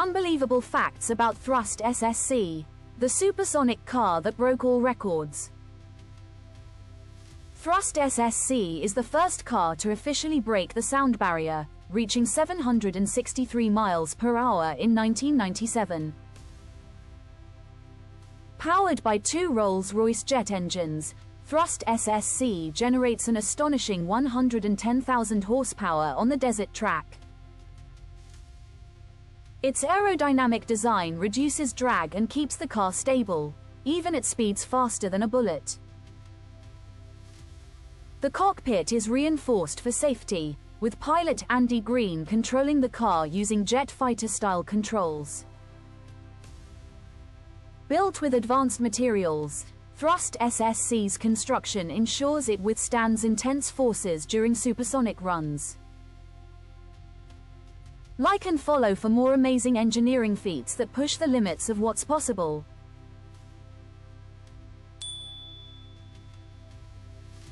Unbelievable facts about Thrust SSC, the supersonic car that broke all records. Thrust SSC is the first car to officially break the sound barrier, reaching 763 miles per hour in 1997. Powered by two Rolls-Royce jet engines, Thrust SSC generates an astonishing 110,000 horsepower on the desert track. Its aerodynamic design reduces drag and keeps the car stable, even at speeds faster than a bullet. The cockpit is reinforced for safety, with pilot Andy Green controlling the car using jet fighter-style controls. Built with advanced materials, Thrust SSC's construction ensures it withstands intense forces during supersonic runs. Like and follow for more amazing engineering feats that push the limits of what's possible.